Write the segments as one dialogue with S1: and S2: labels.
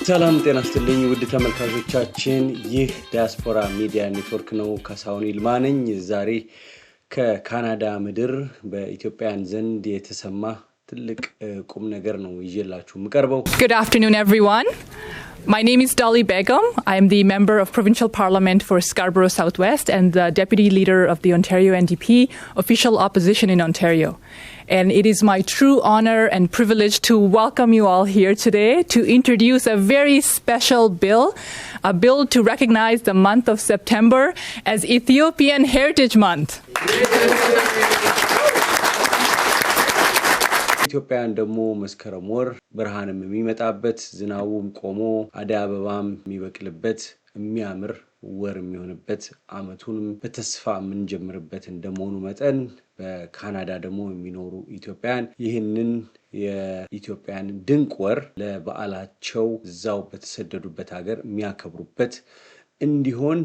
S1: ሰላም ጤና ይስጥልኝ ውድ ተመልካቾቻችን ይህ ዲያስፖራ ሚዲያ ኔትወርክ ነው ካሳሁን ይልማ ነኝ ዛሬ ከካናዳ ምድር በኢትዮጵያን ዘንድ የተሰማ ትልቅ ቁም ነገር ነው ይዤላችሁ የምቀርበው
S2: Good afternoon everyone. My name is Dolly Begum. I am the member of Provincial Parliament for Scarborough Southwest and the Deputy Leader of the Ontario NDP Official Opposition in Ontario. And it is my true honor and privilege to welcome you all here today to introduce a very special bill, a bill to recognize the month of September as Ethiopian Heritage Month.
S1: ኢትዮጵያን ደግሞ መስከረም ወር ብርሃንም የሚመጣበት ዝናቡም ቆሞ አደይ አበባም የሚበቅልበት የሚያምር ወር የሚሆንበት አመቱንም በተስፋ የምንጀምርበት እንደመሆኑ መጠን በካናዳ ደግሞ የሚኖሩ ኢትዮጵያን ይህንን የኢትዮጵያን ድንቅ ወር ለበዓላቸው እዛው በተሰደዱበት ሀገር የሚያከብሩበት እንዲሆን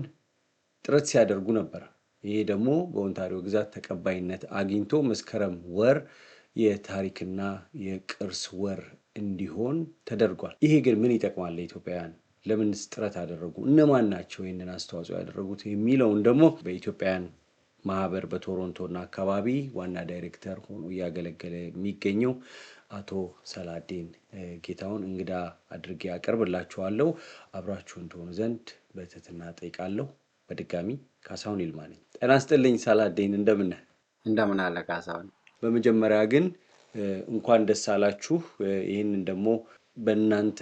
S1: ጥረት ሲያደርጉ ነበር። ይሄ ደግሞ በኦንታሪዮ ግዛት ተቀባይነት አግኝቶ መስከረም ወር የታሪክና የቅርስ ወር እንዲሆን ተደርጓል። ይሄ ግን ምን ይጠቅማል ለኢትዮጵያውያን? ለምን ጥረት አደረጉ? እነማን ናቸው ይህንን አስተዋጽኦ ያደረጉት የሚለውን ደግሞ በኢትዮጵያውያን ማህበር በቶሮንቶና አካባቢ ዋና ዳይሬክተር ሆኖ እያገለገለ የሚገኘው አቶ ሰላዲን ጌታውን እንግዳ አድርጌ አቀርብላችኋለሁ። አብራችሁን ትሆኑ ዘንድ በትህትና ጠይቃለሁ። በድጋሚ ካሳሁን ይልማ ነኝ። ጤና ይስጥልኝ ሰላዲን፣ እንደምን
S3: አለ ካሳሁን?
S1: በመጀመሪያ ግን እንኳን ደስ አላችሁ። ይህንን ደግሞ በእናንተ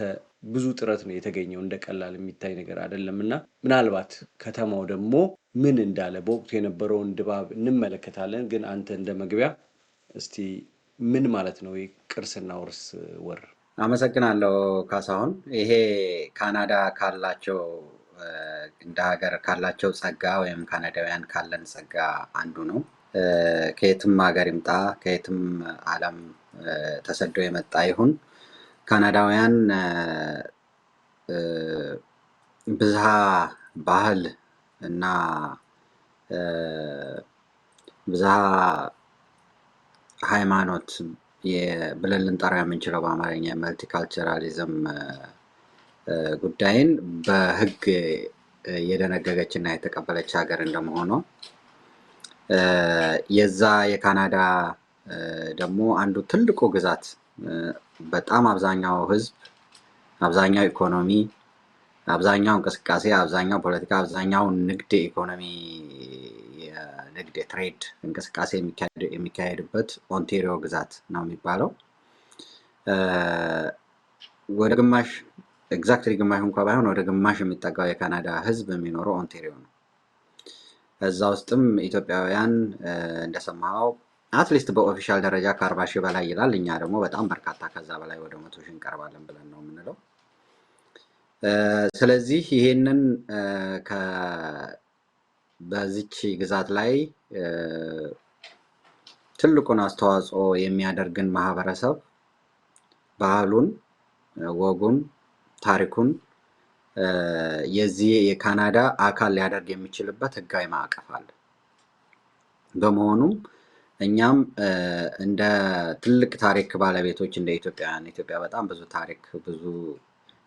S1: ብዙ ጥረት ነው የተገኘው፣ እንደቀላል የሚታይ ነገር አይደለምና ምናልባት ከተማው ደግሞ ምን እንዳለ በወቅቱ የነበረውን ድባብ እንመለከታለን። ግን አንተ እንደመግቢያ እስቲ ምን ማለት ነው የቅርስና ውርስ ወር?
S3: አመሰግናለሁ ካሳሁን። ይሄ ካናዳ ካላቸው እንደ ሀገር ካላቸው ጸጋ ወይም ካናዳውያን ካለን ጸጋ አንዱ ነው። ከየትም ሀገር ይምጣ ከየትም ዓለም ተሰዶ የመጣ ይሁን ካናዳውያን ብዝሃ ባህል እና ብዝሃ ሃይማኖት ብለን ልንጠራው የምንችለው በአማርኛ መልቲካልቸራሊዝም ጉዳይን በሕግ የደነገገችና የተቀበለች ሀገር እንደመሆኗ የዛ የካናዳ ደግሞ አንዱ ትልቁ ግዛት በጣም አብዛኛው ህዝብ፣ አብዛኛው ኢኮኖሚ፣ አብዛኛው እንቅስቃሴ፣ አብዛኛው ፖለቲካ፣ አብዛኛው ንግድ ኢኮኖሚ የንግድ ትሬድ እንቅስቃሴ የሚካሄድበት ኦንታሪዮ ግዛት ነው የሚባለው። ወደ ግማሽ ኤግዛክትሊ ግማሽ እንኳን ባይሆን ወደ ግማሽ የሚጠጋው የካናዳ ህዝብ የሚኖረው ኦንታሪዮ ነው። እዛ ውስጥም ኢትዮጵያውያን እንደሰማው አትሊስት በኦፊሻል ደረጃ ከ40 ሺህ በላይ ይላል። እኛ ደግሞ በጣም በርካታ ከዛ በላይ ወደ 100 ሺህ እንቀርባለን ብለን ነው የምንለው። ስለዚህ ይሄንን በዚች ግዛት ላይ ትልቁን አስተዋጽኦ የሚያደርግን ማህበረሰብ ባህሉን፣ ወጉን፣ ታሪኩን የዚህ የካናዳ አካል ሊያደርግ የሚችልበት ህጋዊ ማዕቀፍ አለ። በመሆኑም እኛም እንደ ትልቅ ታሪክ ባለቤቶች እንደ ኢትዮጵያ በጣም ብዙ ታሪክ ብዙ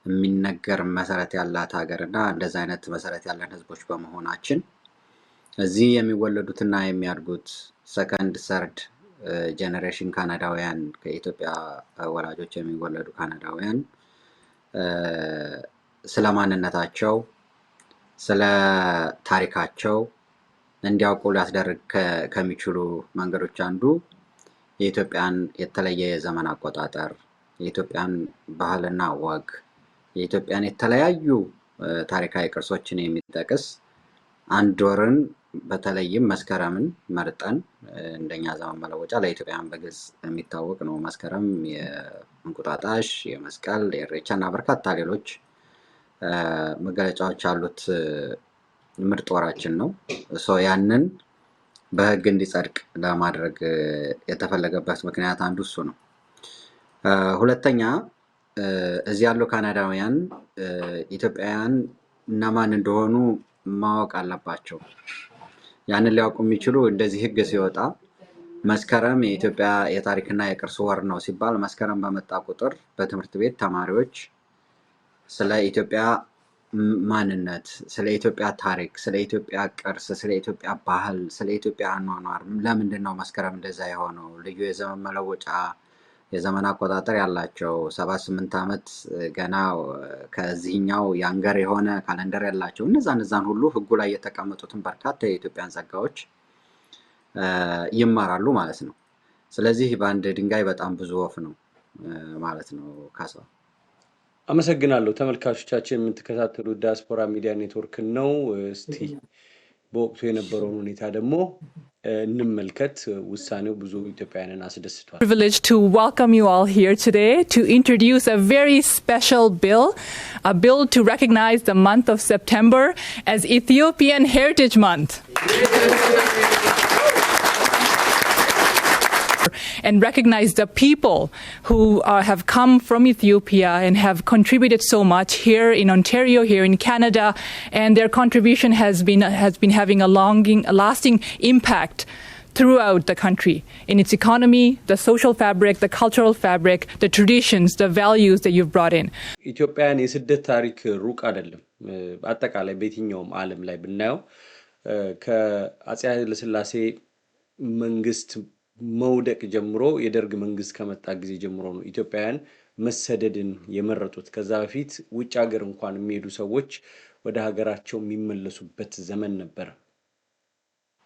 S3: የሚነገር መሰረት ያላት ሀገርና እንደዛ አይነት መሰረት ያለን ህዝቦች በመሆናችን እዚህ የሚወለዱትና የሚያድጉት ሰከንድ ሰርድ ጄኔሬሽን ካናዳውያን ከኢትዮጵያ ወላጆች የሚወለዱ ካናዳውያን ስለ ማንነታቸው ስለ ታሪካቸው እንዲያውቁ ሊያስደርግ ከሚችሉ መንገዶች አንዱ የኢትዮጵያን የተለየ የዘመን አቆጣጠር፣ የኢትዮጵያን ባህልና ወግ፣ የኢትዮጵያን የተለያዩ ታሪካዊ ቅርሶችን የሚጠቅስ አንድ ወርን በተለይም መስከረምን መርጠን እንደኛ ዘመን መለወጫ ለኢትዮጵያውያን በግልጽ የሚታወቅ ነው። መስከረም የእንቁጣጣሽ፣ የመስቀል፣ የኢሬቻና በርካታ ሌሎች መገለጫዎች ያሉት ምርጥ ወራችን ነው። ያንን በህግ እንዲጸድቅ ለማድረግ የተፈለገበት ምክንያት አንዱ እሱ ነው። ሁለተኛ እዚህ ያሉ ካናዳውያን ኢትዮጵያውያን እነማን እንደሆኑ ማወቅ አለባቸው። ያንን ሊያውቁ የሚችሉ እንደዚህ ህግ ሲወጣ መስከረም የኢትዮጵያ የታሪክና የቅርስ ወር ነው ሲባል መስከረም በመጣ ቁጥር በትምህርት ቤት ተማሪዎች ስለ ኢትዮጵያ ማንነት፣ ስለ ኢትዮጵያ ታሪክ፣ ስለ ኢትዮጵያ ቅርስ፣ ስለ ኢትዮጵያ ባህል፣ ስለ ኢትዮጵያ አኗኗር፣ ለምንድን ነው መስከረም እንደዛ የሆነው፣ ልዩ የዘመን መለወጫ የዘመን አቆጣጠር ያላቸው 78 ዓመት ገና ከዚህኛው ያንገር የሆነ ካለንደር ያላቸው እነዛን ሁሉ ህጉ ላይ የተቀመጡትን በርካታ የኢትዮጵያን ጸጋዎች ይማራሉ ማለት ነው። ስለዚህ በአንድ ድንጋይ በጣም ብዙ ወፍ ነው ማለት ነው። ካሳ
S1: አመሰግናለሁ። ተመልካቾቻችን የምትከታተሉት ዲያስፖራ ሚዲያ ኔትወርክ ነው። እስቲ በወቅቱ የነበረውን ሁኔታ ደግሞ እንመልከት። ውሳኔው ብዙ ኢትዮጵያውያንን አስደስቷል።
S2: Privilege to welcome you all here today to introduce a very special bill, a bill to recognize the month of September as Ethiopian Heritage Month. And recognize the people who have come from Ethiopia and have contributed so much here in Ontario, here in Canada, and their contribution has been having a lasting impact throughout the country, in its economy, the social fabric, the cultural fabric, the traditions, the values that you've brought in.
S1: ኢትዮጵያን የስደት ታሪክ ሩቅ አይደለም። አጠቃላይ በየትኛውም ዓለም ላይ ብናየው ከአፄ ኃይለ ሥላሴ መንግስት መውደቅ ጀምሮ የደርግ መንግስት ከመጣ ጊዜ ጀምሮ ነው ኢትዮጵያውያን መሰደድን የመረጡት። ከዛ በፊት ውጭ ሀገር እንኳን የሚሄዱ ሰዎች ወደ ሀገራቸው የሚመለሱበት ዘመን ነበር።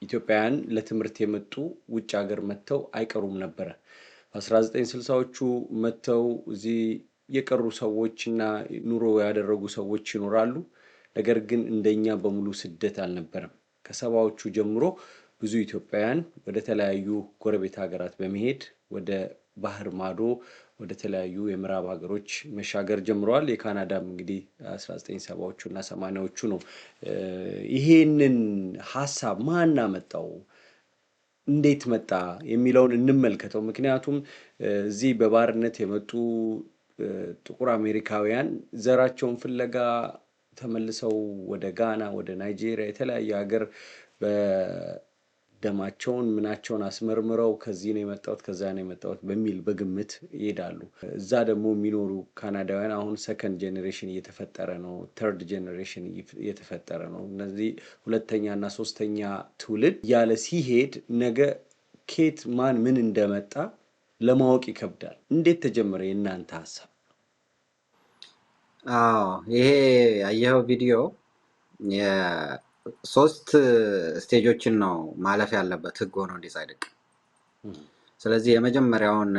S1: ኢትዮጵያውያን ለትምህርት የመጡ ውጭ ሀገር መጥተው አይቀሩም ነበር። በ1960ዎቹ መጥተው እዚህ የቀሩ ሰዎችና ኑሮ ያደረጉ ሰዎች ይኖራሉ። ነገር ግን እንደኛ በሙሉ ስደት አልነበረም። ከሰባዎቹ ጀምሮ ብዙ ኢትዮጵያውያን ወደ ተለያዩ ጎረቤት ሀገራት በመሄድ ወደ ባህር ማዶ ወደ ተለያዩ የምዕራብ ሀገሮች መሻገር ጀምረዋል። የካናዳም እንግዲህ 1970ዎቹ እና 80ዎቹ ነው። ይሄንን ሀሳብ ማን አመጣው፣ እንዴት መጣ የሚለውን እንመልከተው። ምክንያቱም እዚህ በባርነት የመጡ ጥቁር አሜሪካውያን ዘራቸውን ፍለጋ ተመልሰው ወደ ጋና፣ ወደ ናይጄሪያ የተለያየ ሀገር ደማቸውን ምናቸውን አስመርምረው ከዚህ ነው የመጣሁት ከዛ ነው የመጣሁት በሚል በግምት ይሄዳሉ። እዛ ደግሞ የሚኖሩ ካናዳውያን አሁን ሰከንድ ጄኔሬሽን እየተፈጠረ ነው፣ ተርድ ጄኔሬሽን እየተፈጠረ ነው። እነዚህ ሁለተኛ እና ሶስተኛ ትውልድ ያለ ሲሄድ ነገ ኬት ማን ምን እንደመጣ ለማወቅ ይከብዳል። እንዴት ተጀመረ የእናንተ ሀሳብ?
S3: ይሄ ያየኸው ቪዲዮ ሶስት ስቴጆችን ነው ማለፍ ያለበት ህግ ሆኖ እንዲጸድቅ። ስለዚህ የመጀመሪያውን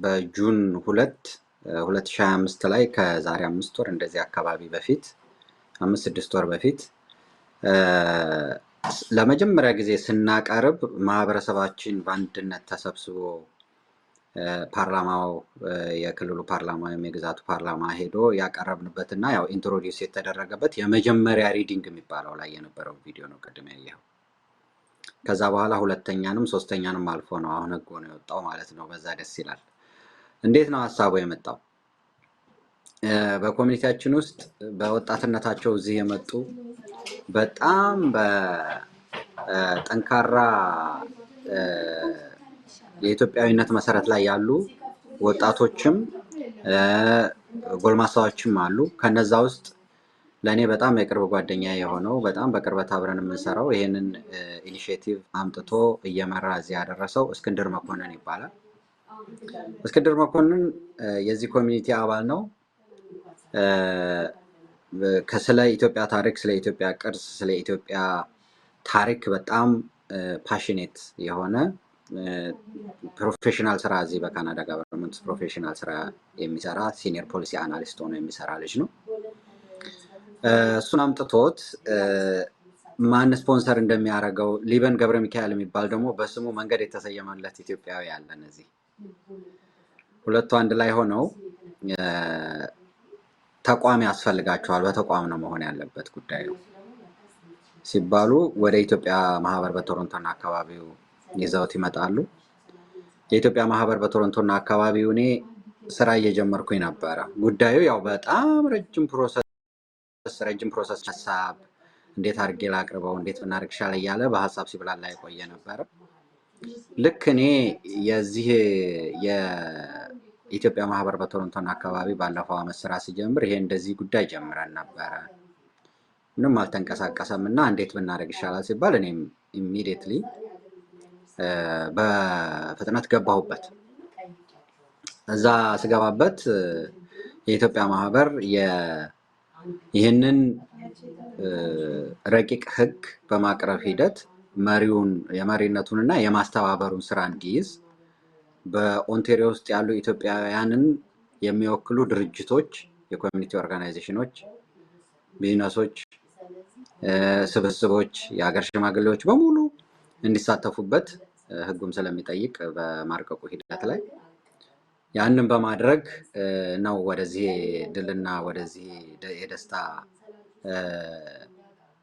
S3: በጁን 2 2025 ላይ ከዛሬ 5 ወር እንደዚህ አካባቢ በፊት 5-6 ወር በፊት ለመጀመሪያ ጊዜ ስናቀርብ ማህበረሰባችን በአንድነት ተሰብስቦ ፓርላማው የክልሉ ፓርላማ ወይም የግዛቱ ፓርላማ ሄዶ ያቀረብንበትና ያው ኢንትሮዲዩስ የተደረገበት የመጀመሪያ ሪዲንግ የሚባለው ላይ የነበረው ቪዲዮ ነው ቅድም ያየኸው። ከዛ በኋላ ሁለተኛንም ሶስተኛንም አልፎ ነው አሁን ህግ ሆኖ የወጣው ማለት ነው። በዛ ደስ ይላል። እንዴት ነው ሀሳቡ የመጣው? በኮሚኒቲያችን ውስጥ በወጣትነታቸው እዚህ የመጡ በጣም በጠንካራ የኢትዮጵያዊነት መሰረት ላይ ያሉ ወጣቶችም ጎልማሳዎችም አሉ። ከነዛ ውስጥ ለኔ በጣም የቅርብ ጓደኛ የሆነው በጣም በቅርበት አብረን የምንሰራው ይሄንን ኢኒሺዬቲቭ አምጥቶ እየመራ እዚህ ያደረሰው እስክንድር መኮንን ይባላል። እስክንድር መኮንን የዚህ ኮሚኒቲ አባል ነው። ስለ ኢትዮጵያ ታሪክ፣ ስለ ኢትዮጵያ ቅርስ፣ ስለ ኢትዮጵያ ታሪክ በጣም ፓሽኔት የሆነ ፕሮፌሽናል ስራ እዚህ በካናዳ ገቨርንመንት ፕሮፌሽናል ስራ የሚሰራ ሲኒየር ፖሊሲ አናሊስት ሆኖ የሚሰራ ልጅ ነው። እሱን አምጥቶት ማን ስፖንሰር እንደሚያደርገው ሊበን ገብረ ሚካኤል የሚባል ደግሞ በስሙ መንገድ የተሰየመለት ኢትዮጵያዊ ያለ እነዚህ ሁለቱ አንድ ላይ ሆነው ተቋም ያስፈልጋቸዋል፣ በተቋም ነው መሆን ያለበት ጉዳይ ነው ሲባሉ ወደ ኢትዮጵያ ማህበር በቶሮንቶና አካባቢው ይዘውት ይመጣሉ። የኢትዮጵያ ማህበር በቶሮንቶና አካባቢው እኔ ስራ እየጀመርኩኝ ነበረ። ጉዳዩ ያው በጣም ረጅም ፕሮሰስ ሀሳብ እንዴት አድርጌ ላቅርበው፣ እንዴት ብናደርግ ይሻላል እያለ በሀሳብ ሲብላላ የቆየ ነበረ። ልክ እኔ የዚህ ኢትዮጵያ ማህበር በቶሮንቶና አካባቢ ባለፈው አመት ስራ ሲጀምር ይሄ እንደዚህ ጉዳይ ጀምረን ነበረ፣ ምንም አልተንቀሳቀሰም እና እንዴት ብናደርግ ይሻላል ሲባል እኔም ኢሚዲየትሊ በፍጥነት ገባሁበት። እዛ ስገባበት የኢትዮጵያ ማህበር ይህንን ረቂቅ ህግ በማቅረብ ሂደት የመሪነቱንና የማስተባበሩን ስራ እንዲይዝ በኦንታሪዮ ውስጥ ያሉ ኢትዮጵያውያንን የሚወክሉ ድርጅቶች፣ የኮሚኒቲ ኦርጋናይዜሽኖች፣ ቢዝነሶች፣ ስብስቦች፣ የሀገር ሽማግሌዎች በሙሉ እንዲሳተፉበት ህጉም ስለሚጠይቅ በማርቀቁ ሂደት ላይ ያንን በማድረግ ነው ወደዚህ ድልና ወደዚህ የደስታ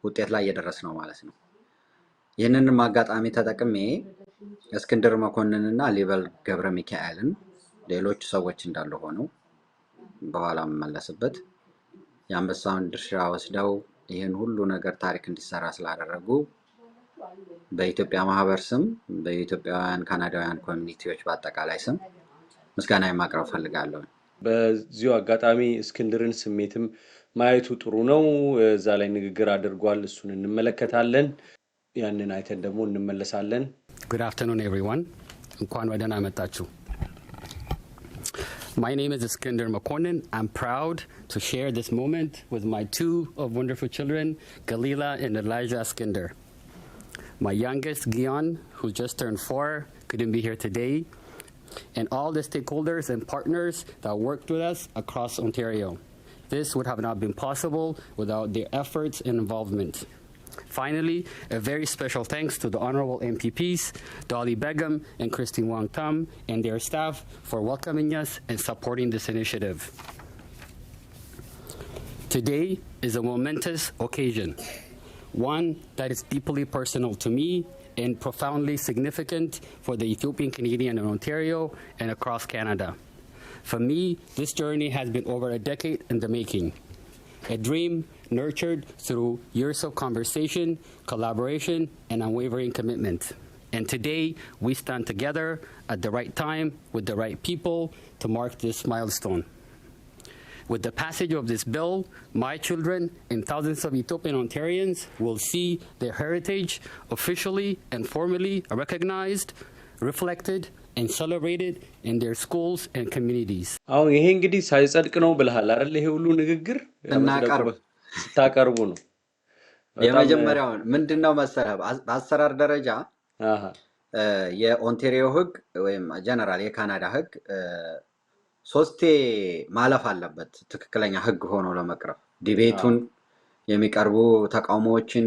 S3: ውጤት ላይ እየደረስነው ማለት ነው። ይህንንም አጋጣሚ ተጠቅሜ እስክንድር መኮንንና ሊበል ገብረ ሚካኤልን ሌሎች ሰዎች እንዳሉ ሆነው በኋላ መመለስበት የአንበሳውን ድርሻ ወስደው ይህን ሁሉ ነገር ታሪክ እንዲሰራ ስላደረጉ በኢትዮጵያ ማህበር ስም በኢትዮጵያውያን ካናዳውያን ኮሚኒቲዎች በአጠቃላይ ስም ምስጋና ማቅረብ ፈልጋለሁ።
S1: በዚሁ አጋጣሚ እስክንድርን ስሜትም ማየቱ ጥሩ ነው። እዛ ላይ ንግግር አድርጓል። እሱን እንመለከታለን። ያንን አይተን ደግሞ እንመለሳለን።
S4: Good afternoon everyone. እንኳን ወደና መጣችሁ። My name is Iskander Makonnen. I'm proud to share this moment with my two wonderful children, Galila and Elijah Iskander. My youngest, Gion, who just turned 4, couldn't be here today, and all the stakeholders and partners that worked with us across Ontario. This would have not been possible without their efforts and involvement. Finally, a very special thanks to the Honourable MPPs, Dolly Begum and Christine Wong Tam, and their staff for welcoming us and supporting this initiative. Today is a momentous occasion, one that is deeply personal to me and profoundly significant for the Ethiopian Canadian in Ontario and across Canada. For me, this journey has been over a decade in the making. A dream nurtured through years of conversation, collaboration, and unwavering commitment. And today, we stand together at the right time with the right people to mark this milestone. With the passage of this bill, my children and thousands of Ethiopian Ontarians will see their heritage officially and formally recognized, reflected, and celebrated in their schools and communities.
S1: አሁን ይሄ እንግዲህ ሳይጸድቅ ነው ብለሃል አይደል? ይሄ ሁሉ ንግግር ስታቀርቡ ነው።
S3: የመጀመሪያው ምንድነው መሰለህ፣ በአሰራር ደረጃ የኦንታሪዮ ህግ ወይም ጀነራል የካናዳ ህግ 3 ማለፍ አለበት ትክክለኛ ህግ ሆኖ ለመቅረብ። ዲቤቱን፣ የሚቀርቡ ተቃውሞዎችን፣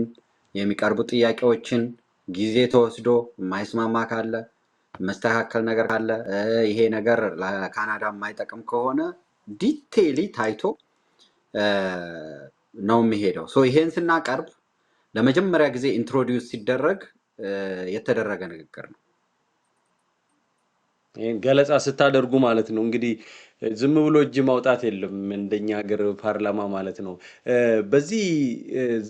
S3: የሚቀርቡ ጥያቄዎችን ጊዜ ተወስዶ የማይስማማ ካለ መስተካከል ነገር ካለ ይሄ ነገር ለካናዳ የማይጠቅም ከሆነ ዲቴይሊ ታይቶ ነው የሚሄደው። ይሄን ስናቀርብ ለመጀመሪያ ጊዜ ኢንትሮዲዩስ ሲደረግ የተደረገ ንግግር ነው።
S1: ይሄን ገለጻ ስታደርጉ ማለት ነው። እንግዲህ ዝም ብሎ እጅ ማውጣት የለም እንደኛ ሀገር ፓርላማ ማለት ነው። በዚህ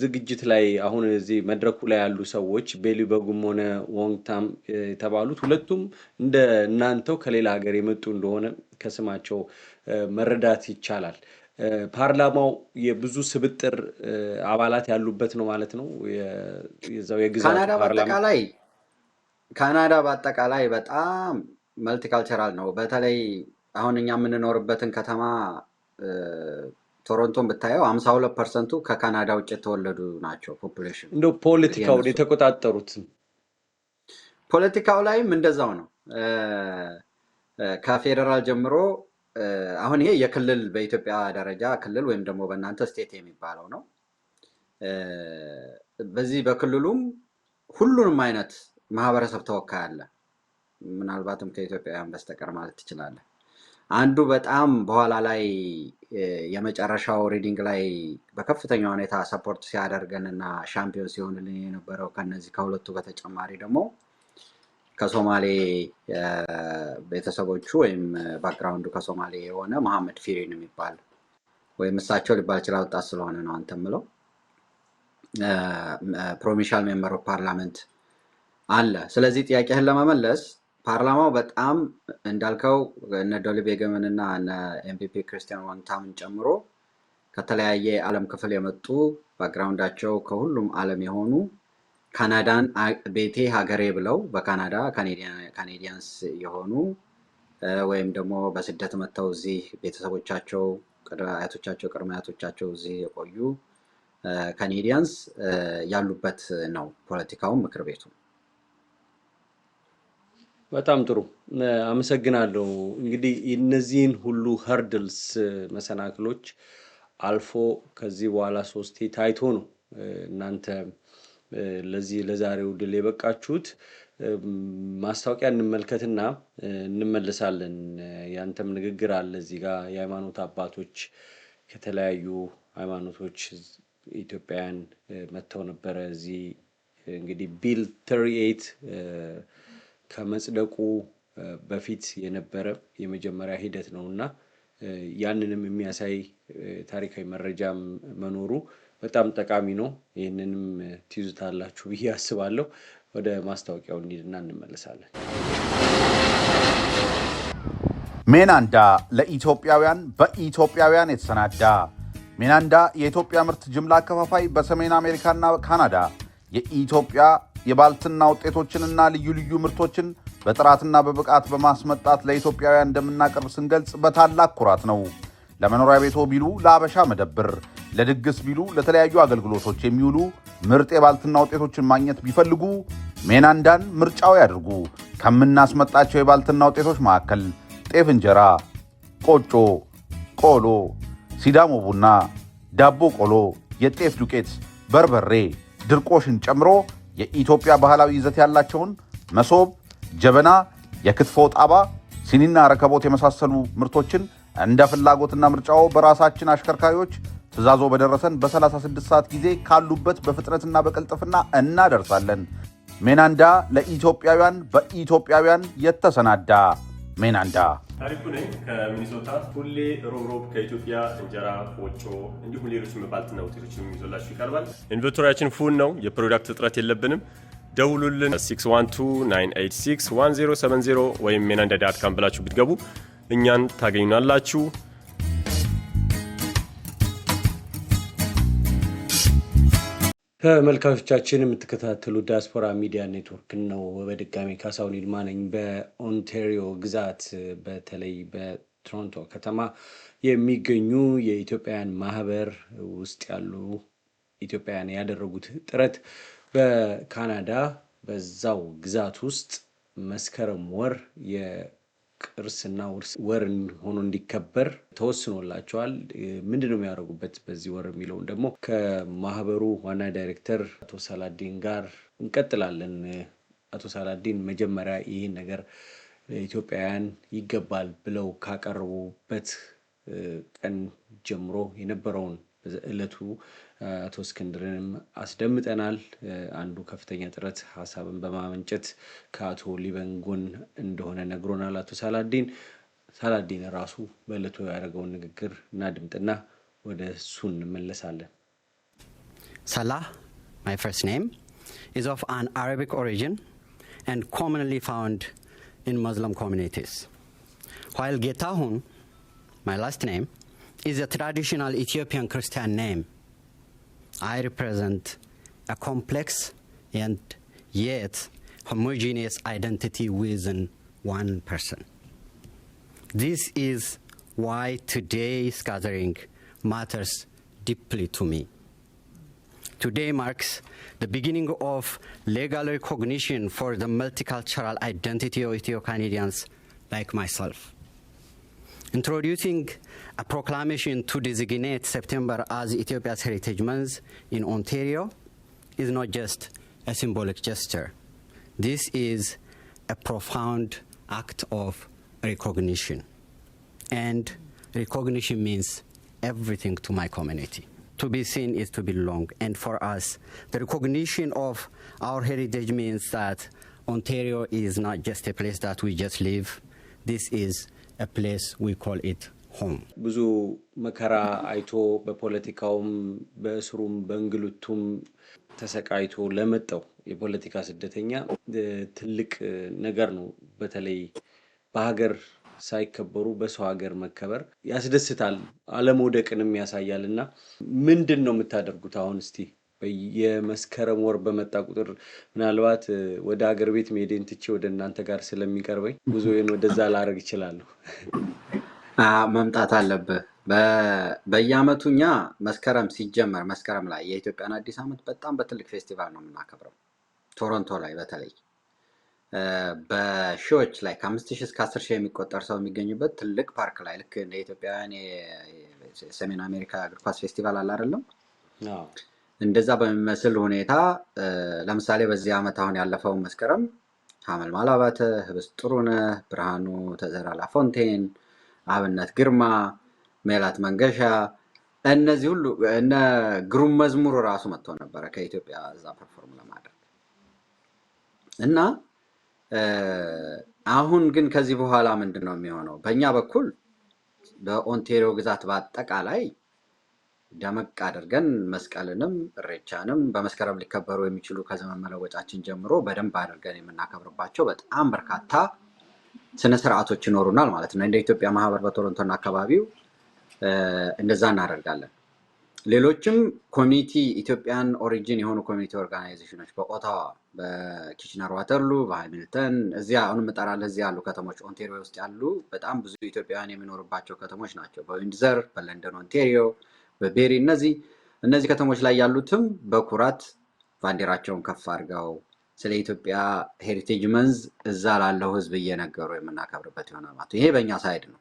S1: ዝግጅት ላይ አሁን እዚህ መድረኩ ላይ ያሉ ሰዎች ቤሊ በጉም ሆነ ወንግታም የተባሉት ሁለቱም እንደ እናንተው ከሌላ ሀገር የመጡ እንደሆነ ከስማቸው መረዳት ይቻላል። ፓርላማው የብዙ ስብጥር አባላት ያሉበት ነው ማለት ነው። የዛው የግዛት ፓርላማ
S3: ካናዳ በአጠቃላይ በጣም መልቲካልቸራል ነው። በተለይ አሁን እኛ የምንኖርበትን ከተማ ቶሮንቶን ብታየው 52% ከካናዳ ውጭ የተወለዱ ናቸው ፖፑሌሽን።
S1: እንደው ፖለቲካው የተቆጣጠሩት
S3: ፖለቲካው ላይም እንደዛው ነው። ከፌደራል ጀምሮ አሁን ይሄ የክልል በኢትዮጵያ ደረጃ ክልል ወይም ደግሞ በእናንተ ስቴት የሚባለው ነው። በዚህ በክልሉም ሁሉንም አይነት ማህበረሰብ ተወካይ አለ። ምናልባትም ከኢትዮጵያውያን በስተቀር ማለት ትችላለህ። አንዱ በጣም በኋላ ላይ የመጨረሻው ሪዲንግ ላይ በከፍተኛ ሁኔታ ሰፖርት ሲያደርገንና ሻምፒዮን ሲሆንልን የነበረው ከነዚህ ከሁለቱ በተጨማሪ ደግሞ ከሶማሌ ቤተሰቦቹ ወይም ባክግራውንዱ ከሶማሌ የሆነ መሐመድ ፊሪን የሚባል ወይም እሳቸው ሊባል ይችላል ወጣት ስለሆነ ነው አንተ ምለው ፕሮቪንሻል ሜምበር ኦፍ ፓርላመንት አለ። ስለዚህ ጥያቄህን ለመመለስ ፓርላማው በጣም እንዳልከው እነ ዶሊ ቤገምንና እነ ኤምፒፒ ክርስቲያን ዋንታምን ጨምሮ ከተለያየ ዓለም ክፍል የመጡ ባክግራውንዳቸው ከሁሉም ዓለም የሆኑ ካናዳን ቤቴ ሀገሬ ብለው በካናዳ ካናዲያንስ የሆኑ ወይም ደግሞ በስደት መጥተው እዚህ ቤተሰቦቻቸው አያቶቻቸው ቅድመ አያቶቻቸው እዚህ የቆዩ ካናዲያንስ ያሉበት ነው ፖለቲካው ምክር ቤቱ።
S1: በጣም ጥሩ አመሰግናለሁ። እንግዲህ እነዚህን ሁሉ ሀርድልስ መሰናክሎች አልፎ ከዚህ በኋላ ሶስቴ ታይቶ ነው እናንተ ለዚህ ለዛሬው ድል የበቃችሁት። ማስታወቂያ እንመልከትና እንመለሳለን። ያንተም ንግግር አለ እዚህ ጋር የሃይማኖት አባቶች ከተለያዩ ሃይማኖቶች ኢትዮጵያውያን መጥተው ነበረ እዚህ። እንግዲህ ቢል 38 ከመጽደቁ በፊት የነበረ የመጀመሪያ ሂደት ነውና ያንንም የሚያሳይ ታሪካዊ መረጃም መኖሩ በጣም ጠቃሚ ነው። ይህንንም ትይዙታላችሁ ብዬ አስባለሁ። ወደ ማስታወቂያው እንሂድና እንመለሳለን።
S5: ሜናንዳ ለኢትዮጵያውያን በኢትዮጵያውያን የተሰናዳ ሜናንዳ የኢትዮጵያ ምርት ጅምላ አከፋፋይ በሰሜን አሜሪካና ካናዳ የኢትዮጵያ የባልትና ውጤቶችንና ልዩ ልዩ ምርቶችን በጥራትና በብቃት በማስመጣት ለኢትዮጵያውያን እንደምናቀርብ ስንገልጽ በታላቅ ኩራት ነው። ለመኖሪያ ቤቶ ቢሉ ለአበሻ መደብር፣ ለድግስ ቢሉ ለተለያዩ አገልግሎቶች የሚውሉ ምርጥ የባልትና ውጤቶችን ማግኘት ቢፈልጉ ሜናንዳን ምርጫው ያድርጉ። ከምናስመጣቸው የባልትና ውጤቶች መካከል ጤፍ እንጀራ፣ ቆጮ፣ ቆሎ፣ ሲዳሞ ቡና፣ ዳቦ ቆሎ፣ የጤፍ ዱቄት፣ በርበሬ፣ ድርቆሽን ጨምሮ የኢትዮጵያ ባህላዊ ይዘት ያላቸውን መሶብ፣ ጀበና፣ የክትፎ ጣባ፣ ሲኒና ረከቦት የመሳሰሉ ምርቶችን እንደ ፍላጎትና ምርጫው በራሳችን አሽከርካሪዎች ትእዛዞ በደረሰን በ36 ሰዓት ጊዜ ካሉበት በፍጥነትና በቅልጥፍና እናደርሳለን። ሜናንዳ ለኢትዮጵያውያን በኢትዮጵያውያን የተሰናዳ ሜናንዳ።
S6: ታሪኩ ነኝ ከሚኒሶታ። ሁሌ ሮብ ከኢትዮጵያ እንጀራ፣ ቆጮ እንዲሁም ሌሎች ባልትና ውጤቶችን ይዞላችሁ ይቀርባል። ኢንቨንቶሪያችን ፉል ነው። የፕሮዳክት እጥረት የለብንም። ደውሉልን 612-986-1070 ወይም ሜናንዳ.com ብላችሁ ብትገቡ እኛን ታገኙናላችሁ።
S1: ተመልካቾቻችን የምትከታተሉ ዲያስፖራ ሚዲያ ኔትወርክ ነው። በድጋሚ ካሳሁን ይልማ ነኝ። በኦንታሪዮ ግዛት በተለይ በቶሮንቶ ከተማ የሚገኙ የኢትዮጵያውያን ማህበር ውስጥ ያሉ ኢትዮጵያውያን ያደረጉት ጥረት በካናዳ በዛው ግዛት ውስጥ መስከረም ወር የቅርስና ውርስ ወር ሆኖ እንዲከበር ተወስኖላቸዋል። ምንድነው የሚያደርጉበት በዚህ ወር የሚለውን ደግሞ ከማህበሩ ዋና ዳይሬክተር አቶ ሳላዲን ጋር እንቀጥላለን። አቶ ሳላዲን መጀመሪያ ይህን ነገር ኢትዮጵያውያን ይገባል ብለው ካቀረቡበት ቀን ጀምሮ የነበረውን ዕለቱ አቶ እስክንድርንም አስደምጠናል። አንዱ ከፍተኛ ጥረት ሀሳብን በማመንጨት ከአቶ ሊበን ጎን እንደሆነ ነግሮናል። አቶ ሳላዲን ራሱ በዕለቱ ያደረገውን ንግግር እናድምጥና ወደ እሱ እንመለሳለን።
S7: Salah, my first name, is of an Arabic origin and commonly found in Muslim communities. While Getahun, my last name, is a traditional Ethiopian Christian name, I represent a complex and yet homogeneous identity within one person. This is why today's gathering matters deeply to me. Today marks the beginning of legal recognition for the multicultural identity of Ethio-Canadians like myself. Introducing a proclamation to designate September as Ethiopia's Heritage Month in Ontario is not just a symbolic gesture. This is a profound act of recognition. And recognition means everything to my community. To be seen is to belong. And for us, the recognition of our heritage means that Ontario is not just a place that we just live. This is a place we call it home.
S1: ብዙ መከራ አይቶ በፖለቲካውም በእስሩም በእንግልቱም ተሰቃይቶ ለመጣው የፖለቲካ ስደተኛ ትልቅ ነገር ነው በተለይ በሀገር ሳይከበሩ በሰው ሀገር መከበር ያስደስታል፣ አለመውደቅንም ያሳያልና ምንድን ነው የምታደርጉት አሁን? እስቲ የመስከረም ወር በመጣ ቁጥር ምናልባት ወደ ሀገር ቤት መሄዴን ትቼ ወደ እናንተ ጋር ስለሚቀርበኝ ጉዞዬን ወደዛ ላደርግ እችላለሁ።
S3: መምጣት አለብህ። በየአመቱ እኛ መስከረም ሲጀመር መስከረም ላይ የኢትዮጵያን አዲስ ዓመት በጣም በትልቅ ፌስቲቫል ነው የምናከብረው። ቶሮንቶ ላይ በተለይ በሺዎች ላይ ከ5,000 እስከ 10,000 የሚቆጠር ሰው የሚገኙበት ትልቅ ፓርክ ላይ ልክ እንደ ኢትዮጵያውያን የሰሜን አሜሪካ እግር ኳስ ፌስቲቫል አለ አይደለም? እንደዛ በሚመስል ሁኔታ ለምሳሌ በዚህ ዓመት አሁን ያለፈው መስከረም ሐመልማል አባተ፣ ህብስት ጥሩነህ፣ ብርሃኑ ተዘራ ላፎንቴን፣ አብነት ግርማ፣ ሜላት መንገሻ እነዚህ ሁሉ እነ ግሩም መዝሙር ራሱ መጥቶ ነበረ ከኢትዮጵያ እዛ ፐርፎርም ለማድረግ እና አሁን ግን ከዚህ በኋላ ምንድነው የሚሆነው? በእኛ በኩል በኦንታሪዮ ግዛት በአጠቃላይ ደመቅ አድርገን መስቀልንም እሬቻንም በመስከረም ሊከበሩ የሚችሉ ከዘመን መለወጫችን ጀምሮ በደንብ አድርገን የምናከብርባቸው በጣም በርካታ ስነ ስርዓቶች ይኖሩናል ማለት ነው። እንደ ኢትዮጵያ ማህበር በቶሮንቶና አካባቢው እንደዛ እናደርጋለን። ሌሎችም ኮሚኒቲ ኢትዮጵያን ኦሪጂን የሆኑ ኮሚኒቲ ኦርጋናይዜሽኖች በኦታዋ፣ በኪችነር ዋተርሉ፣ በሃሚልተን እዚያ አሁን መጣራለህ እዚያ ያሉ ከተሞች ኦንታሪዮ ውስጥ ያሉ በጣም ብዙ ኢትዮጵያውያን የሚኖርባቸው ከተሞች ናቸው። በዊንድዘር፣ በለንደን ኦንታሪዮ፣ በቤሪ እነዚህ ከተሞች ላይ ያሉትም በኩራት ባንዲራቸውን ከፍ አድርገው ስለ ኢትዮጵያ ሄሪቴጅ መንዝ እዛ ላለው ህዝብ እየነገሩ የምናከብርበት ይሆናል ማለት ነው። ይሄ በእኛ ሳይድ ነው።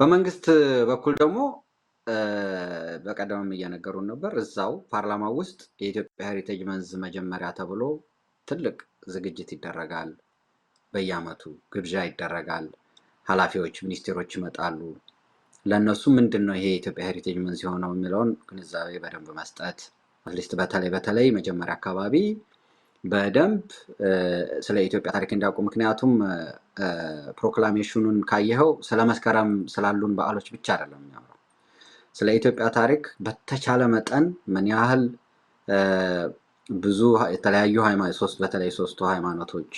S3: በመንግስት በኩል ደግሞ በቀደምም እየነገሩን ነበር። እዛው ፓርላማ ውስጥ የኢትዮጵያ ሄሪቴጅ መንዝ መጀመሪያ ተብሎ ትልቅ ዝግጅት ይደረጋል። በየአመቱ ግብዣ ይደረጋል። ኃላፊዎች፣ ሚኒስቴሮች ይመጣሉ። ለነሱ ምንድነው ይሄ የኢትዮጵያ ሄሪቴጅ መንዝ የሆነው የሚለውን ግንዛቤ በደንብ መስጠት አትሊስት በተለይ መጀመሪያ አካባቢ በደንብ ስለ ኢትዮጵያ ታሪክ እንዲያውቁ። ምክንያቱም ፕሮክላሜሽኑን ካየኸው ስለ መስከረም ስላሉን በዓሎች ብቻ አይደለም የሚያወራው። ስለ ኢትዮጵያ ታሪክ በተቻለ መጠን ምን ያህል ብዙ የተለያዩ ሃይማኖት በተለይ ሶስቱ ሃይማኖቶች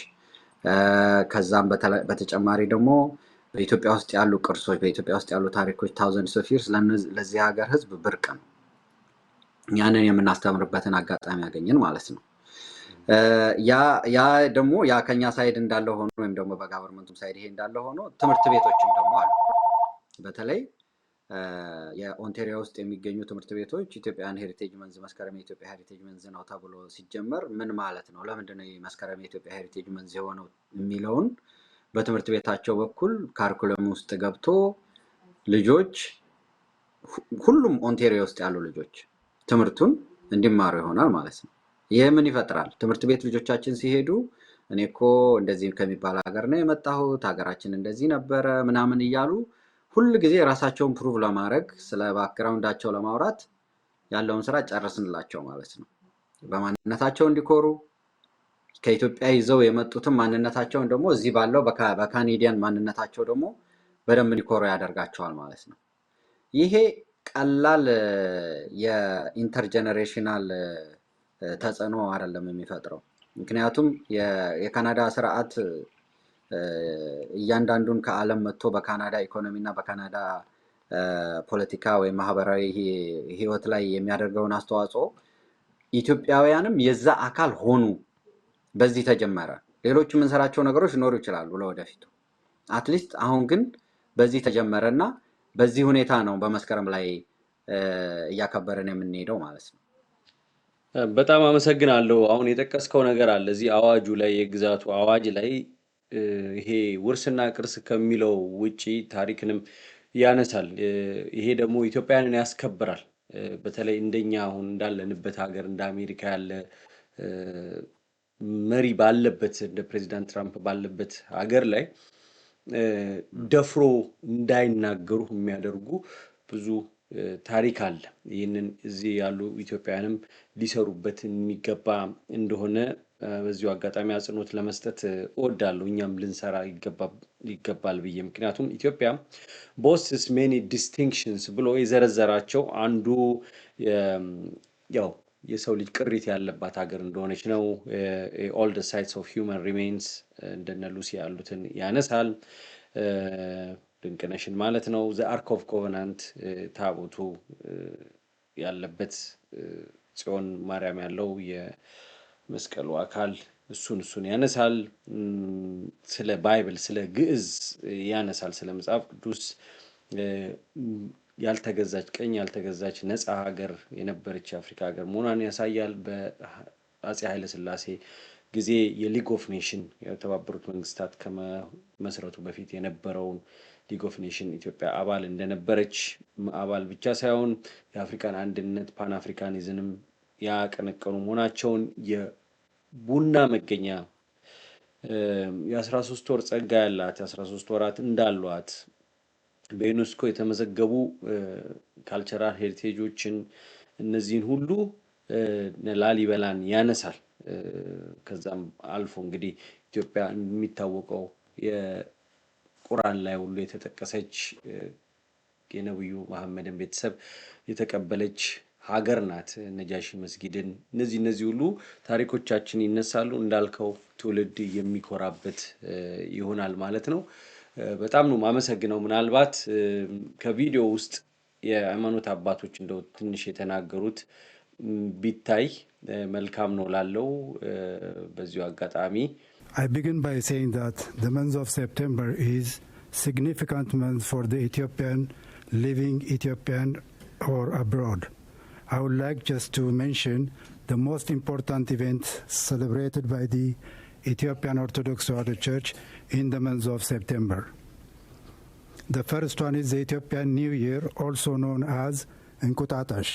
S3: ከዛም በተጨማሪ ደግሞ በኢትዮጵያ ውስጥ ያሉ ቅርሶች፣ በኢትዮጵያ ውስጥ ያሉ ታሪኮች ታውዘንድስ ኦፍ ይርስ ለዚህ ሀገር ህዝብ ብርቅ ነው። ያንን የምናስተምርበትን አጋጣሚ ያገኘን ማለት ነው። ያ ደግሞ ያ ከኛ ሳይድ እንዳለ ሆኖ ወይም ደግሞ በጋቨርንመንቱም ሳይድ ይሄ እንዳለ ሆኖ ትምህርት ቤቶችም ደግሞ አሉ። በተለይ የኦንታሪዮ ውስጥ የሚገኙ ትምህርት ቤቶች ኢትዮጵያን ሄሪቴጅ መንዝ መስከረም የኢትዮጵያ ሄሪቴጅ መንዝ ነው ተብሎ ሲጀመር ምን ማለት ነው፣ ለምንድነው መስከረም የኢትዮጵያ ሄሪቴጅ መንዝ የሆነው የሚለውን በትምህርት ቤታቸው በኩል ካሪኩለም ውስጥ ገብቶ ልጆች ሁሉም ኦንታሪዮ ውስጥ ያሉ ልጆች ትምህርቱን እንዲማሩ ይሆናል ማለት ነው። ይሄ ምን ይፈጥራል? ትምህርት ቤት ልጆቻችን ሲሄዱ እኔኮ እንደዚህ ከሚባል ሀገር ነው የመጣሁት፣ ሀገራችን እንደዚህ ነበረ ምናምን እያሉ ሁሉ ጊዜ ራሳቸውን ፕሩቭ ለማድረግ ስለ ባክግራውንዳቸው ለማውራት ያለውን ስራ ጨርስንላቸው ማለት ነው። በማንነታቸው እንዲኮሩ ከኢትዮጵያ ይዘው የመጡትም ማንነታቸውን ደግሞ እዚህ ባለው በካናዲያን ማንነታቸው ደግሞ በደንብ እንዲኮሩ ያደርጋቸዋል ማለት ነው። ይሄ ቀላል የኢንተርጀነሬሽናል ተጽዕኖ አይደለም የሚፈጥረው። ምክንያቱም የካናዳ ስርዓት እያንዳንዱን ከዓለም መጥቶ በካናዳ ኢኮኖሚ እና በካናዳ ፖለቲካ ወይም ማህበራዊ ህይወት ላይ የሚያደርገውን አስተዋጽኦ ኢትዮጵያውያንም የዛ አካል ሆኑ። በዚህ ተጀመረ። ሌሎች የምንሰራቸው ነገሮች ሊኖሩ ይችላሉ ለወደፊቱ። አትሊስት አሁን ግን በዚህ ተጀመረና በዚህ ሁኔታ ነው በመስከረም ላይ እያከበረን የምንሄደው ማለት ነው።
S1: በጣም አመሰግናለሁ። አሁን የጠቀስከው ነገር አለ እዚህ አዋጁ ላይ የግዛቱ አዋጅ ላይ ይሄ ውርስና ቅርስ ከሚለው ውጪ ታሪክንም ያነሳል። ይሄ ደግሞ ኢትዮጵያንን ያስከብራል። በተለይ እንደኛ አሁን እንዳለንበት ሀገር እንደ አሜሪካ ያለ መሪ ባለበት እንደ ፕሬዚዳንት ትራምፕ ባለበት ሀገር ላይ ደፍሮ እንዳይናገሩ የሚያደርጉ ብዙ ታሪክ አለ። ይህንን እዚህ ያሉ ኢትዮጵያውያንም ሊሰሩበት የሚገባ እንደሆነ በዚሁ አጋጣሚ አጽንኦት ለመስጠት እወዳለሁ። እኛም ልንሰራ ይገባል ብዬ ምክንያቱም ኢትዮጵያ ቦስስ ሜኒ ዲስቲንክሽንስ ብሎ የዘረዘራቸው አንዱ ያው የሰው ልጅ ቅሪት ያለባት ሀገር እንደሆነች ነው። all the sites of human remains እንደነ ሉሲ ያሉትን ያነሳል። ድንቅነሽን ማለት ነው። the ark of covenant ታቦቱ ያለበት ጽዮን ማርያም ያለው የመስቀሉ አካል እሱን ያነሳል። ስለ ባይብል ስለ ግዕዝ ያነሳል። ስለ መጽሐፍ ቅዱስ ያልተገዛች ቀኝ ያልተገዛች ነፃ ሀገር የነበረች አፍሪካ ሀገር መሆኗን ያሳያል። በአፄ ኃይለ ሥላሴ ጊዜ የሊግ ኦፍ ኔሽን የተባበሩት መንግስታት ከመመስረቱ በፊት የነበረውን ሊግ ኦፍ ኔሽን ኢትዮጵያ አባል እንደነበረች አባል ብቻ ሳይሆን የአፍሪካን አንድነት ፓን አፍሪካኒዝምም ያቀነቀኑ መሆናቸውን የቡና መገኛ የ13 ወር ጸጋ ያላት 13 ወራት እንዳሏት በዩኔስኮ የተመዘገቡ ካልቸራል ሄሪቴጆችን እነዚህን ሁሉ ላሊበላን ያነሳል። ከዛም አልፎ እንግዲህ ኢትዮጵያ የሚታወቀው የቁርአን ላይ ሁሉ የተጠቀሰች የነብዩ መሐመድን ቤተሰብ የተቀበለች ሀገር ናት። ነጃሺ መስጊድን እነዚህ ሁሉ ታሪኮቻችን ይነሳሉ። እንዳልከው ትውልድ የሚኮራበት ይሆናል ማለት ነው። በጣም ነው ማመሰግነው። ምናልባት ከቪዲዮ ውስጥ የሃይማኖት አባቶች እንደው ትንሽ የተናገሩት ቢታይ መልካም ነው ላለው በዚሁ አጋጣሚ
S8: I begin by saying that the month of September is significant month for the Ethiopian living Ethiopian or abroad. I would like just to mention the most important event celebrated by the Ethiopian Orthodox Tewahedo Church in the month of September. The first one is the Ethiopian New Year, also known as Enqutatash.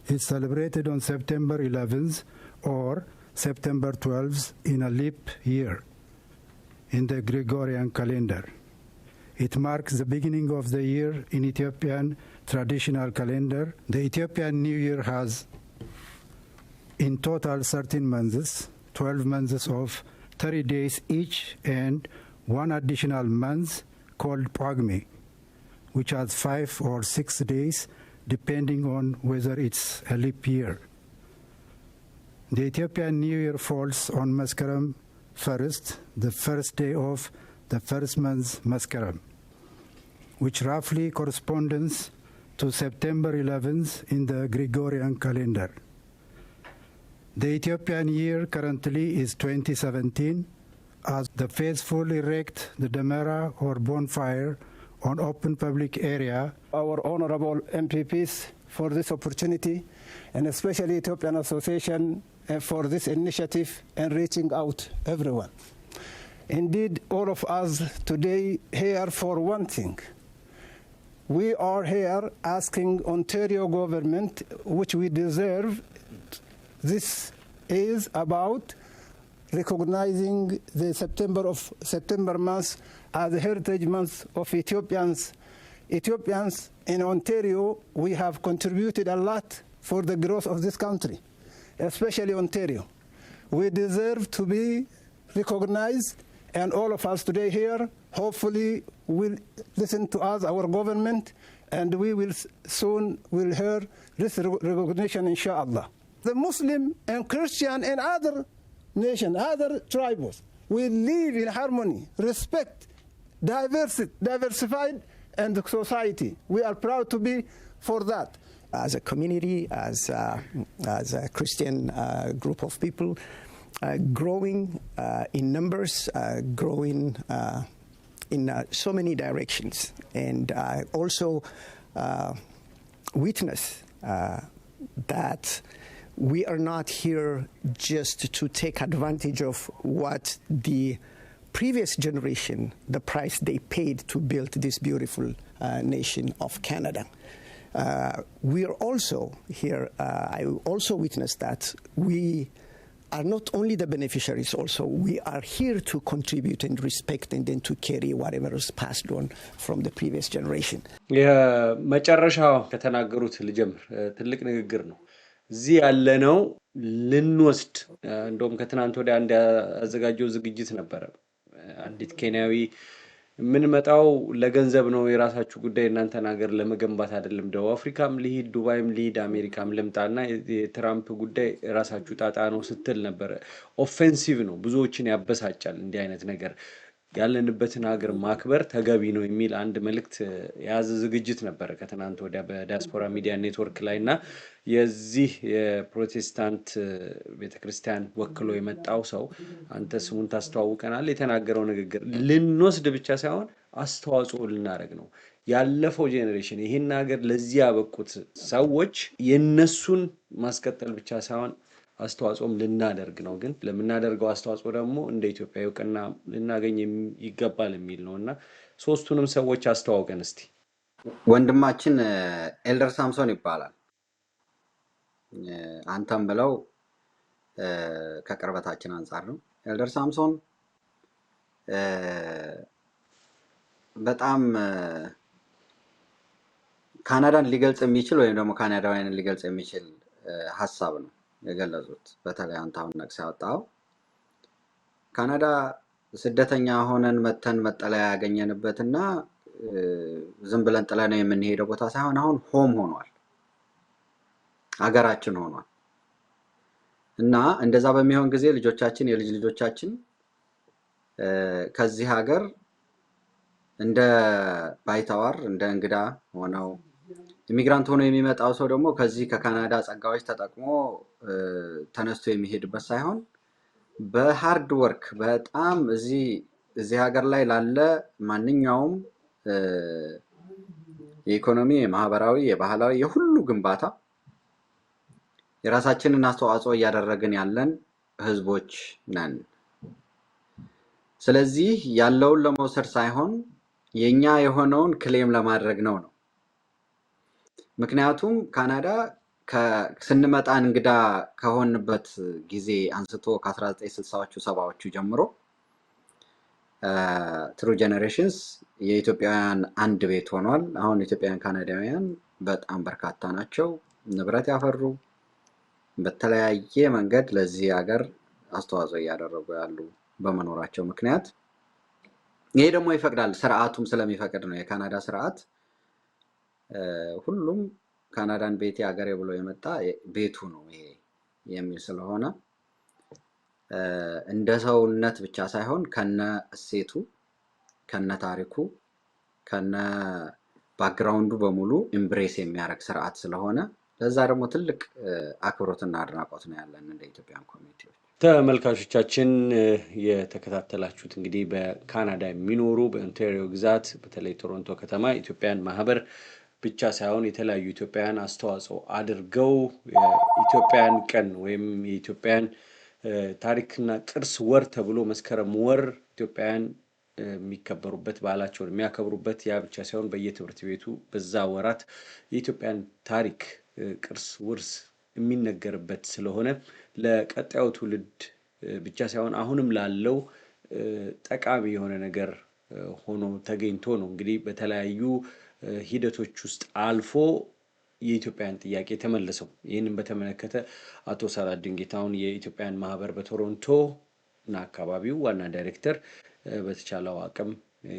S8: It's celebrated on September 11th or September 12th in a leap year in the Gregorian calendar. It marks the beginning of the year in Ethiopian traditional calendar. The Ethiopian New Year has in total 13 months, 12 months of 30 days each, and one additional month called Pagme, which has 5 or 6 days depending on whether it's a leap year. The Ethiopian New Year falls on Maskaram 1st, the first day of the first month Maskaram, which roughly corresponds to September 11th in the Gregorian calendar. The Ethiopian year currently is 2017, as the faithful erect the Damera or bonfire on open public area.
S9: Our honorable MPPs for this opportunity, and especially Ethiopian Association for this initiative and reaching out everyone. Indeed, all of us today here for one thing. We are here asking Ontario government, which we deserve. This is about recognizing the September month as the heritage month of Ethiopians. Ethiopians in Ontario, we have contributed a lot for the growth of this country, especially Ontario. We deserve to be recognized, and all of us today here hopefully will listen to us, our government, and we will soon will hear this recognition, inshallah. The Muslim and Christian and other nations, other tribes, will live in harmony, respect, diversified and society. We are proud to be for that.
S10: As a community, as a Christian group of people, growing in numbers, growing in so many directions, and also witness that we are not here just to take advantage of what the previous generation, the price they paid to build this beautiful nation of Canada. We are also here, I also witnessed that we are not only the beneficiaries, also we are here to contribute and respect and then to carry whatever is passed on from the previous generation.
S1: የመጨረሻው ከተናገሩት ልጀምር። ትልቅ ንግግር ነው። እዚህ ያለነው ልንወስድ እንደውም ከትናንት ወዲያ አንድ ያዘጋጀው ዝግጅት ነበረ። አንዲት ኬንያዊ የምንመጣው ለገንዘብ ነው የራሳችሁ ጉዳይ እናንተን ሀገር ለመገንባት አይደለም ደቡብ አፍሪካም ሊሄድ ዱባይም ሊሄድ አሜሪካም ልምጣና የትራምፕ ጉዳይ ራሳችሁ ጣጣ ነው ስትል ነበር ኦፌንሲቭ ነው ብዙዎችን ያበሳጫል እንዲህ አይነት ነገር ያለንበትን ሀገር ማክበር ተገቢ ነው የሚል አንድ መልእክት የያዘ ዝግጅት ነበር ከትናንት ወዲያ በዲያስፖራ ሚዲያ ኔትወርክ ላይና የዚህ የፕሮቴስታንት ቤተክርስቲያን ወክሎ የመጣው ሰው አንተ ስሙን ታስተዋውቀናል የተናገረው ንግግር ልንወስድ ብቻ ሳይሆን አስተዋጽኦ ልናደርግ ነው ያለፈው ጄኔሬሽን ይሄን ሀገር ለዚህ ያበቁት ሰዎች የነሱን ማስቀጠል ብቻ ሳይሆን አስተዋጽኦም ልናደርግ ነው ግን ለምናደርገው አስተዋጽኦ ደግሞ እንደ ኢትዮጵያ እውቅና ልናገኝ ይገባል የሚል ነውና ሶስቱንም ሰዎች አስተዋውቀን እስቲ
S3: ወንድማችን ኤልደር ሳምሶን ይባላል አንተም ብለው ከቅርበታችን አንፃር ነው ኤልደር ሳምሶን በጣም ካናዳን ሊገልጽ የሚችል ወይም ደግሞ ካናዳውያንን ሊገልጽ የሚችል ሐሳብ ነው የገለጹት በተለይ አንተ አሁን ነቅስ ያወጣው ካናዳ ስደተኛ ሆነን መተን መጠለያ ያገኘንበትና ዝም ብለን ጥለነው የምንሄደው ቦታ ሳይሆን አሁን ሆም ሆኗል አገራችን ሆኗል እና እንደዛ በሚሆን ጊዜ ልጆቻችን የልጅ ልጆቻችን ከዚህ ሀገር እንደ ባይታዋር እንደ እንግዳ ሆነው ኢሚግራንት ሆኖ የሚመጣው ሰው ደግሞ ከዚህ ከካናዳ ጸጋዎች ተጠቅሞ ተነስቶ የሚሄድበት ሳይሆን በሃርድ ወርክ በጣም እዚህ ሀገር ላይ ላለ ማንኛውም የኢኮኖሚ የማህበራዊ የባህላዊ የሁሉ ግንባታ የራሳችንን አስተዋጽኦ እያደረግን ያለን ህዝቦች ነን ስለዚህ ያለውን ለመውሰድ ሳይሆን የኛ የሆነውን ክሌም ለማድረግ ነው ምክንያቱም ካናዳ ስንመጣ እንግዳ ከሆንበት ጊዜ አንስቶ ከ1960ዎቹ 70ዎቹ ጀምሮ ትሩ ጄኔሬሽንስ የኢትዮጵያውያን አንድ ቤት ሆኗል አሁን ኢትዮጵያውያን ካናዳውያን በጣም በርካታ ናቸው ንብረት ያፈሩ በተለያየ መንገድ ለዚህ ሀገር አስተዋጽኦ ያደረጉ ያሉ በመኖራቸው ምክንያት ይሄ ደግሞ ይፈቅዳል ስርዓቱም ስለሚፈቅድ ነው የካናዳ ስርዓት ሁሉም ካናዳን ቤት ሀገሬ ብሎ የመጣ ቤቱ ነው ይሄ የሚል ስለሆነ እንደ ሰውነት ብቻ ሳይሆን ከነ እሴቱ ከነ ታሪኩ ከነ ባክግራውንዱ በሙሉ ኢምብሬስ የሚያደርግ ስርዓት ስለሆነ ለዛ ደግሞ ትልቅ አክብሮትና አድናቆት ነው ያለን እንደ ኢትዮጵያን ኮሚኒቲዎች
S1: ተመልካቾቻችን የተከታተላችሁት እንግዲህ በካናዳ የሚኖሩ በኦንታሪዮ ግዛት በተለይ ቶሮንቶ ከተማ ኢትዮጵያን ማህበር ብቻ ሳይሆን የተለያዩ ኢትዮጵያውያን አስተዋጽኦ አድርገው የኢትዮጵያን ቀን ወይም የኢትዮጵያን ታሪክና ቅርስ ወር ተብሎ መስከረም ወር ኢትዮጵያውያን የሚከበሩበት በዓላቸውን የሚያከብሩበት ያ ብቻ ሳይሆን በየትምህርት ቤቱ በዛ ወራት የኢትዮጵያን ታሪክ ቅርስ ውርስ የሚነገርበት ስለሆነ ለቀጣዩ ትውልድ ብቻ ሳይሆን አሁንም ላለው ጠቃሚ የሆነ ነገር ሆኖ ተገኝቶ ነው እንግዲህ በተለያዩ ሂደቶች ውስጥ አልፎ የኢትዮጵያን ጥያቄ ተመለሰው ይህንን በተመለከተ አቶ ሳላዲን ጌታውን የኢትዮጵያን ማህበር በቶሮንቶ እና አካባቢው ዋና ዳይሬክተር በተቻለው አቅም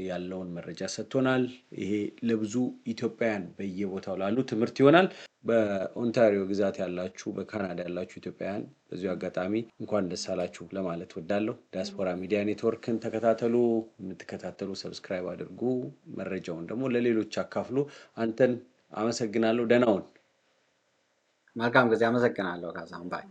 S1: ያለውን መረጃ ሰጥቶናል ይሄ ለብዙ ኢትዮጵያውያን በየቦታው ላሉ ትምህርት ይሆናል በኦንታሪዮ ግዛት ያላችሁ በካናዳ ያላችሁ ኢትዮጵያውያን በዚሁ አጋጣሚ እንኳን ደስ አላችሁ ለማለት ወዳለሁ ዲያስፖራ ሚዲያ ኔትወርክን ተከታተሉ የምትከታተሉ ሰብስክራይብ አድርጉ መረጃውን ደግሞ ለሌሎች አካፍሉ አንተን አመሰግናለሁ ደናውን
S3: መልካም ጊዜ አመሰግናለሁ ካሳሁን ባይ